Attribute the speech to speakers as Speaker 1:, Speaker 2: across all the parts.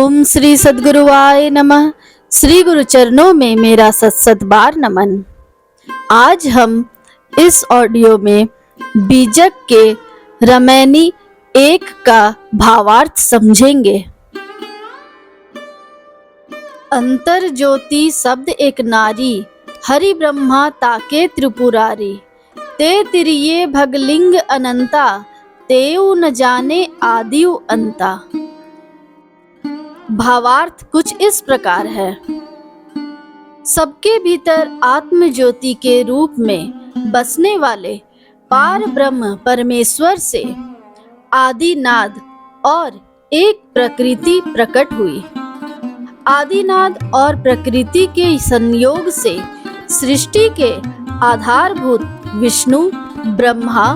Speaker 1: ओम श्री सद्गुरुवाय नमः। श्री गुरु चरणों में मेरा सत बार नमन। आज हम इस ऑडियो में बीजक के रमैनी 1 का भावार्थ समझेंगे। अंतर ज्योति शब्द एक नारी, हरि ब्रह्मा ताके त्रिपुरारी। ते तिरिये भगलिंग अनंता, तेऊ न जाने आदिउ अंता। भावार्थ कुछ इस प्रकार है। सबके भीतर आत्म ज्योति के रूप में बसने वाले पार ब्रह्म परमेश्वर से आदिनाद और एक प्रकृति प्रकट हुई। आदिनाद और प्रकृति के संयोग से सृष्टि के आधारभूत विष्णु, ब्रह्मा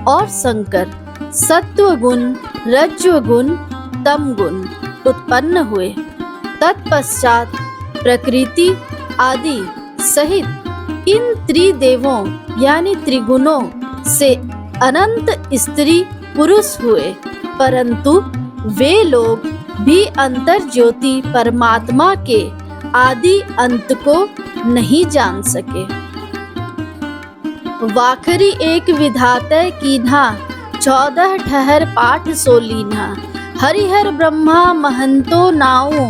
Speaker 1: और शंकर सत्व गुण, रज्जु गुण, तम गुण उत्पन्न हुए। तत्पश्चात प्रकृति आदि सहित इन त्रिदेवों यानी त्रिगुणों से अनंत स्त्री पुरुष हुए, परंतु वे लोग भी अंतर ज्योति परमात्मा के आदि अंत को नहीं जान सके। वाखरी एक विधाते कीन्हा, 14 ठहर पाठ सोलीन्हा। हरिहर ब्रह्मा महंतो नाऊ,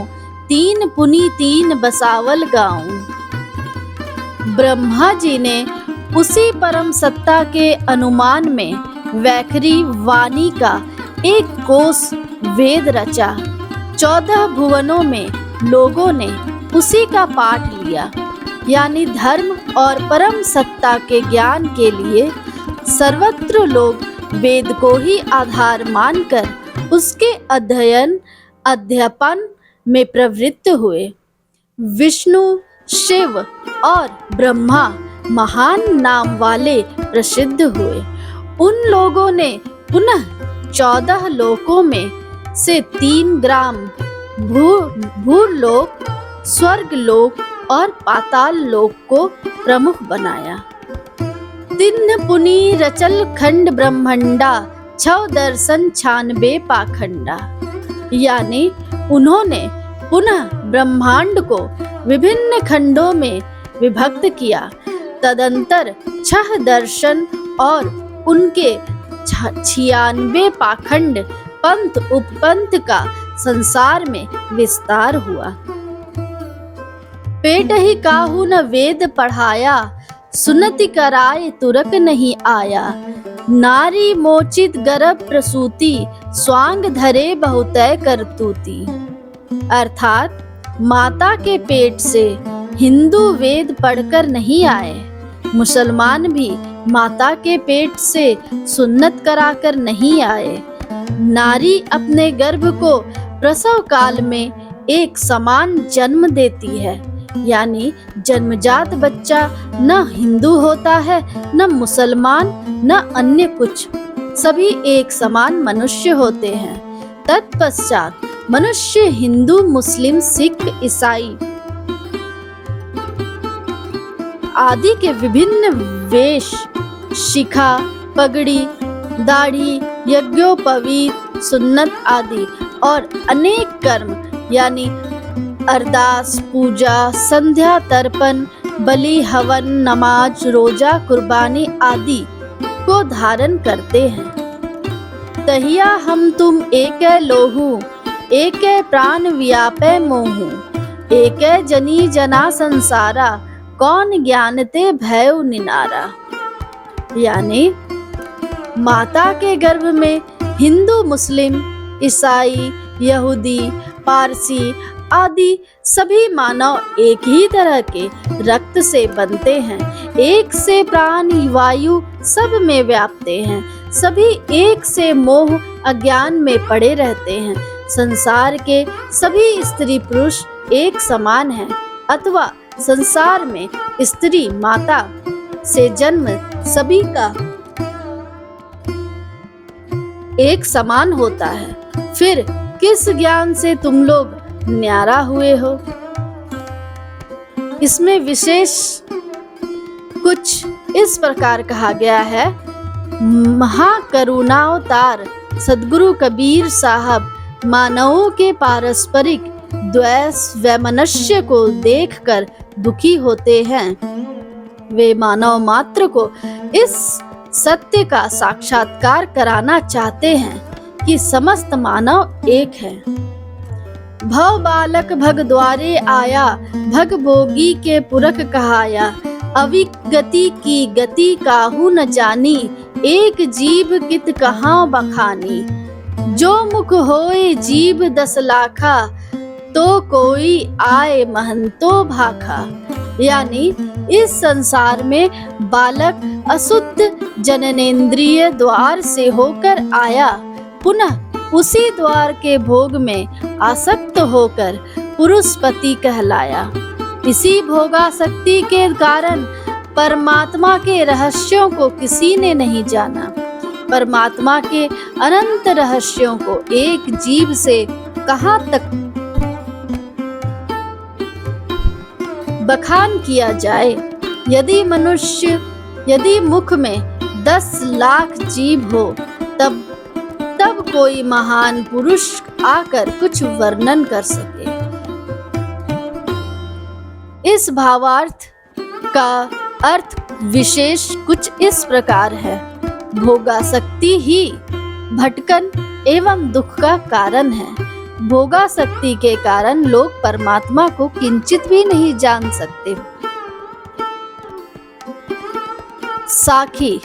Speaker 1: 3 पुनि 3 बसावल गाऊं। ब्रह्मा जी ने उसी परम सत्ता के अनुमान में वैखरी वाणी का एक कोश वेद रचा। 14 भुवनों में लोगों ने उसी का पाठ लिया, यानी धर्म और परम सत्ता के ज्ञान के लिए सर्वत्र लोग वेद को ही आधार मानकर उसके अध्ययन में प्रवृत्त हुए। विष्णु, शिव और ब्रह्मा महान नाम वाले प्रसिद्ध हुए। उन लोगों ने पुनः 14 लोकों में से 3 ग्राम भूलोक, स्वर्ग लोक और पाताल लोक को प्रमुख बनाया। 3 पुनि रचल खंड ब्रह्मंडा, 6 दर्शन 96 पाखंडा। यानी उन्होंने पुनः ब्रह्मांड को विभिन्न खंडों में विभक्त किया। तदंतर 6 दर्शन और उनके 96 पाखंड पंथ उपपंथ का संसार में विस्तार हुआ। पेट ही काहू न वेद पढ़ाया, सुनति कराय तुरक नहीं आया। नारी मोचित गर्भ प्रसूति, स्वांग धरे बहुतय करतूती। अर्थात माता के पेट से हिंदू वेद पढ़कर नहीं आए, मुसलमान भी माता के पेट से सुन्नत कराकर नहीं आए। नारी अपने गर्भ को प्रसव काल में एक समान जन्म देती है, यानी जन्मजात बच्चा न हिंदू होता है, न मुसलमान, न अन्य कुछ, सभी एक समान मनुष्य होते हैं। तत्पश्चात मनुष्य हिंदू, मुस्लिम, सिख, ईसाई आदि के विभिन्न वेश, शिखा, पगड़ी, दाढ़ी, यज्ञोपवीत, सुन्नत आदि और अनेक कर्म यानी अरदास, पूजा, संध्या, तर्पण, बलि, हवन, नमाज, रोजा, कुर्बानी आदि को धारण करते हैं। तहिया हम तुम एक लोहू, एक प्राण व्यापै मोहू। एक जनी जना संसारा, कौन ज्ञानते भयउ निनारा। यानी माता के गर्भ में हिंदू, मुस्लिम, ईसाई, यहूदी, पारसी आदि सभी मानव एक ही तरह के रक्त से बनते हैं। एक से प्राण वायु सब में व्यापते हैं। सभी एक से मोह अज्ञान में पड़े रहते हैं। संसार के सभी स्त्री पुरुष एक समान हैं, अथवा संसार में स्त्री माता से जन्म सभी का एक समान होता है। फिर किस ज्ञान से तुम लोग न्यारा हुए हो? इसमें विशेष कुछ इस प्रकार कहा गया है। महाकरुणावतार सदगुरु कबीर साहब मानवों के पारस्परिक द्वेष वैमनस्य को देखकर दुखी होते हैं। वे मानव मात्र को इस सत्य का साक्षात्कार कराना चाहते हैं कि समस्त मानव एक है। भव बालक भग द्वारे आया, भग भोगी के पुरख कहाया। अविगति की गति काहू न जानी, एक जीव कित कहाँ बखानी। जो मुख होए जीव 10 लाखा, तो कोई आए महंतो भाखा। यानी इस संसार में बालक अशुद्ध जननेंद्रिय द्वार से होकर आया, पुनः उसी द्वार के भोग में आसक्त होकर पुरुषपति कहलाया। इसी भोगासक्ति के कारण परमात्मा के रहस्यों को किसी ने नहीं जाना। परमात्मा के अनंत रहस्यों को एक जीव से कहाँ तक बखान किया जाए। यदि मुख में 10 लाख जीव हो, तब कोई महान पुरुष आकर कुछ वर्णन कर सके। इस भावार्थ का अर्थ विशेष कुछ इस प्रकार है। भोगासक्ति ही भटकन एवं दुख का कारण है। भोगासक्ति के कारण लोग परमात्मा को किंचित भी नहीं जान सकते। साखी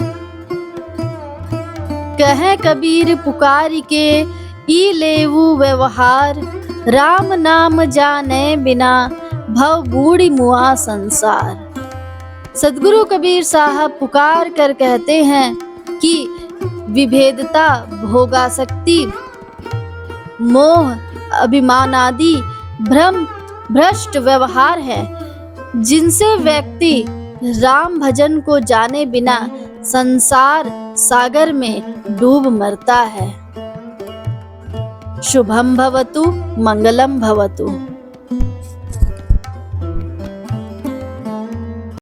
Speaker 1: कहे कबीर पुकार के, ई लेवु व्यवहार। राम नाम जाने बिना, भव बूढ़ी मुआ संसार। सदगुरु कबीर साहब पुकार कर कहते हैं कि विभेदता, भोगासक्ति, मोह, अभिमान आदि भ्रष्ट व्यवहार है, जिनसे व्यक्ति राम भजन को जाने बिना संसार सागर में डूब मरता है। शुभम भवतु, मंगलम भवतु।